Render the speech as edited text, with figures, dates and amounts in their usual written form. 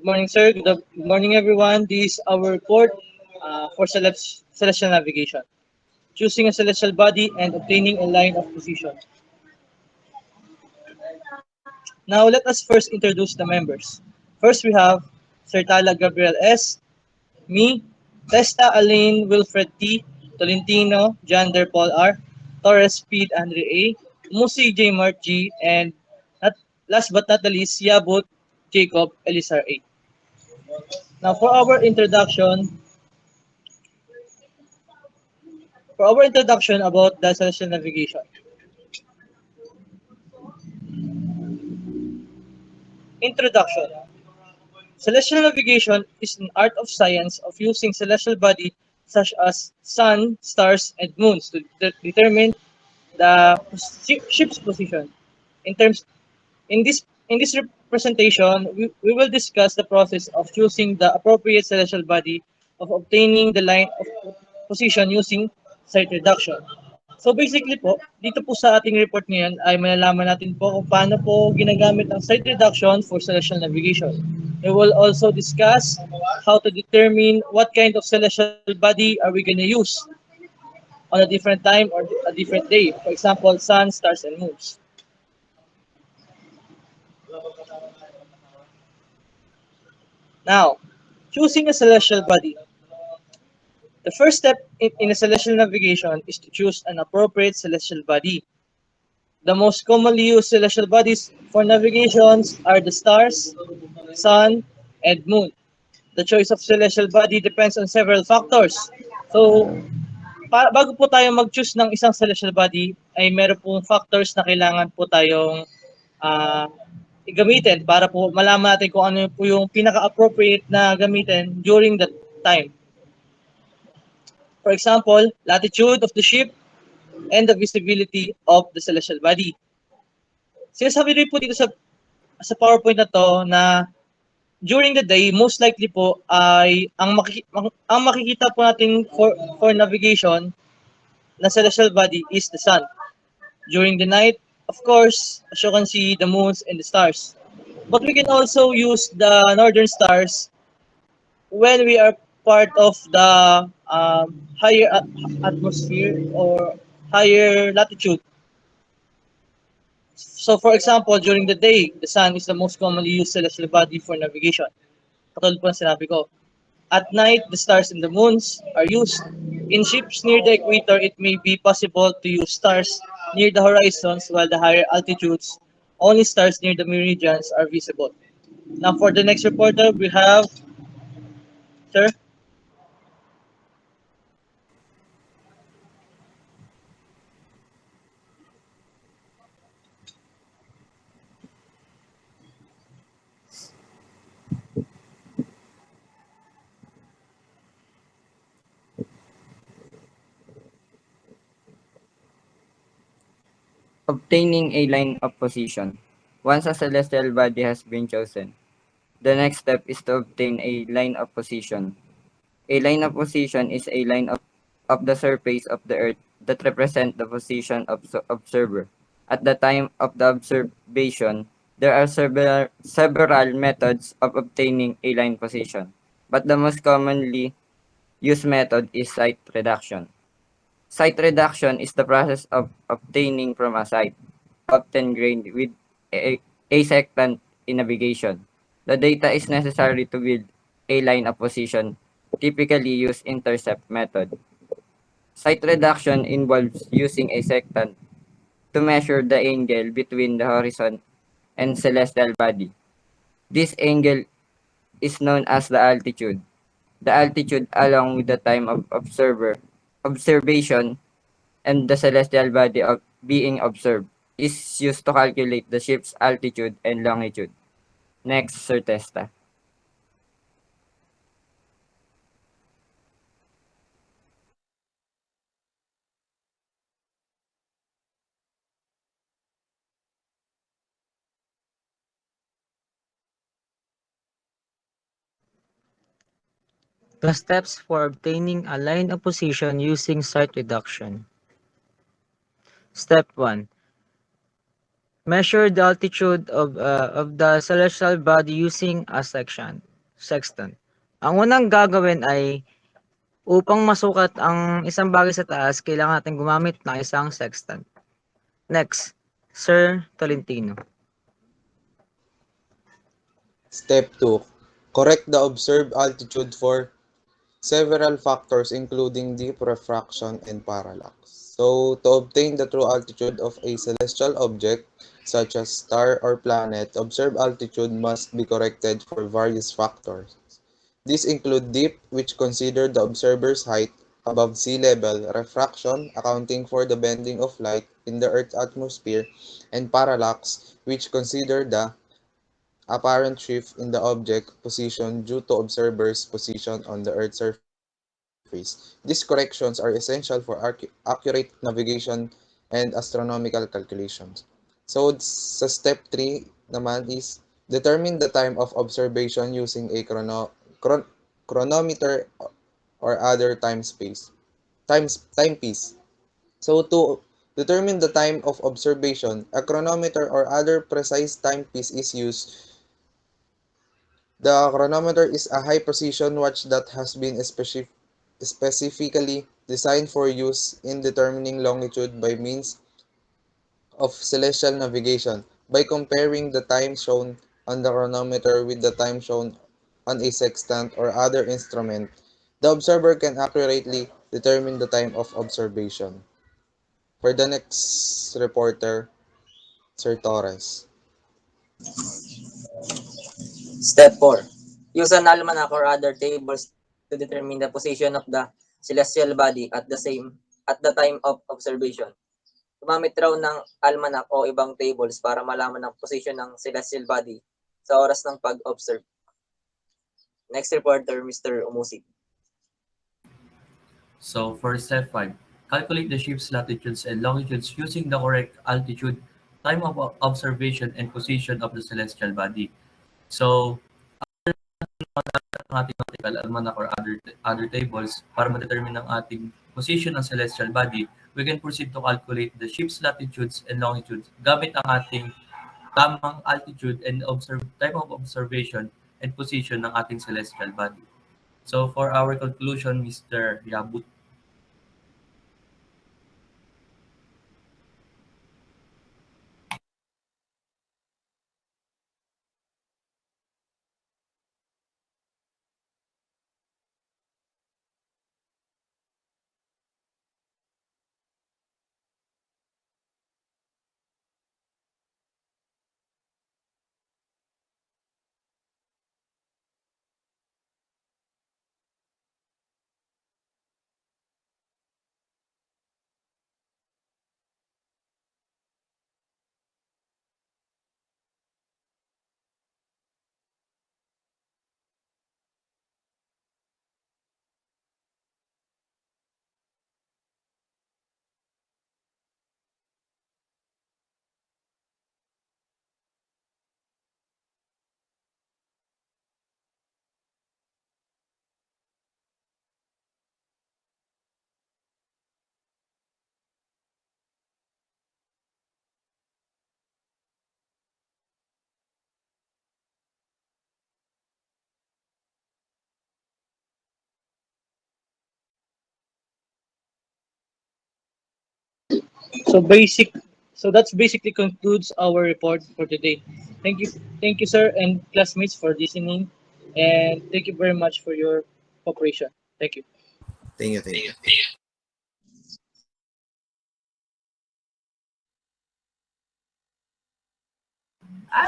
Good morning, sir. Good morning, everyone. This is our report for celestial navigation. Choosing a celestial body and obtaining a line of position. Now, let us first introduce the members. First, we have Sir Tala Gabriel S., me, Testa Aline Wilfred T., Tolentino Jander Paul R., Torres Speed Andre A., Musi J. Mart G., and last but not the least, Yabut Jacob Elisar A. Now, for our introduction about the celestial navigation. Introduction. Celestial navigation is an art of science of using celestial body such as sun, stars, and moons to determine the ship's position. In terms in this representation, we will discuss the process of choosing the appropriate celestial body of obtaining the line of position using sight reduction. So basically po, dito po sa ating report ngayon ay malalaman natin po kung paano po ginagamit ang sight reduction for celestial navigation. We will also discuss how to determine what kind of celestial body are we going to use on a different time or a different day. For example, sun, stars, and moons. Now, choosing a celestial body. The first step in a celestial navigation is to choose an appropriate celestial body. The most commonly used celestial bodies for navigations are the stars, sun, and moon. The choice of celestial body depends on several factors. So, bago po tayo mag-choose ng isang celestial body, ay meron pong factors na kailangan po tayong uh, gamitin para po malaman natin kung ano po yung pinaka-appropriate na gamitin during that time. For example, latitude of the ship and the visibility of the celestial body. Sinasabi rin po dito sa PowerPoint na to na during the day, most likely po ay ang makikita po natin for navigation na celestial body is the sun. During the night, of course, as you can see, the moons and the stars. But we can also use the northern stars when we are part of the higher atmosphere or higher latitude. So for example, during the day, the sun is the most commonly used celestial body for navigation. Katulad po ng sinabi ko. At night, the stars and the moons are used. In ships near the equator, it may be possible to use stars near the horizons while the higher altitudes, only stars near the meridians are visible. Now for the next reporter, we have, sir? Obtaining a line of position. Once a celestial body has been chosen, the next step is to obtain a line of position. A line of position is a line of the surface of the Earth that represent the position of the observer. At the time of the observation, there are several methods of obtaining a line position, but the most commonly used method is sight reduction. Sight reduction is the process of obtaining from a site, often grained with a sectant in navigation. The data is necessary to build a line of position, typically use intercept method. Sight reduction involves using a sectant to measure the angle between the horizon and celestial body. This angle is known as the altitude. The altitude along with the time of observation and the celestial body of being observed is used to calculate the ship's altitude and longitude. Next, Sir Testa. The steps for obtaining a line of position using sight reduction. Step 1. Measure the altitude of the celestial body using a section. sextant. Ang unang gagawin ay upang masukat ang isang bagay sa taas, kailangan natin gumamit ng isang sextant. Next, Sir Tolentino. Step 2. Correct the observed altitude for several factors including deep refraction and parallax. So, to obtain the true altitude of a celestial object, such as star or planet, observed altitude must be corrected for various factors. These include dip, which consider the observer's height above sea level, refraction, accounting for the bending of light in the Earth's atmosphere, and parallax, which consider the apparent shift in the object position due to observer's position on the Earth's surface. These corrections are essential for accurate navigation and astronomical calculations. So, sa step 3 naman is determine the time of observation using a chronometer or other timepiece. So, to determine the time of observation, a chronometer or other precise timepiece is used. The chronometer is a high-precision watch that has been specifically designed for use in determining longitude by means of celestial navigation. By comparing the time shown on the chronometer with the time shown on a sextant or other instrument, the observer can accurately determine the time of observation. For the next reporter, Sir Torres. Step 4. Use an almanac or other tables to determine the position of the celestial body at the time of observation. Gumamit raw ng almanac o ibang tables para malaman ang position ng celestial body sa oras ng pag-observe. Next reporter, Mr. Umusig. So for step 5, calculate the ship's latitudes and longitudes using the correct altitude, time of observation, and position of the celestial body. So, ang ating nautical almanac or other tables para ma-determine ang ating position ng celestial body, we can proceed to calculate the ship's latitudes and longitudes gamit ang ating tamang altitude and time of observation and position ng ating celestial body. So for our conclusion, Mr. Yabut. So basic so that's basically concludes our report for today. Thank you sir and classmates for listening, and thank you very much for your cooperation. Thank you. Thank you.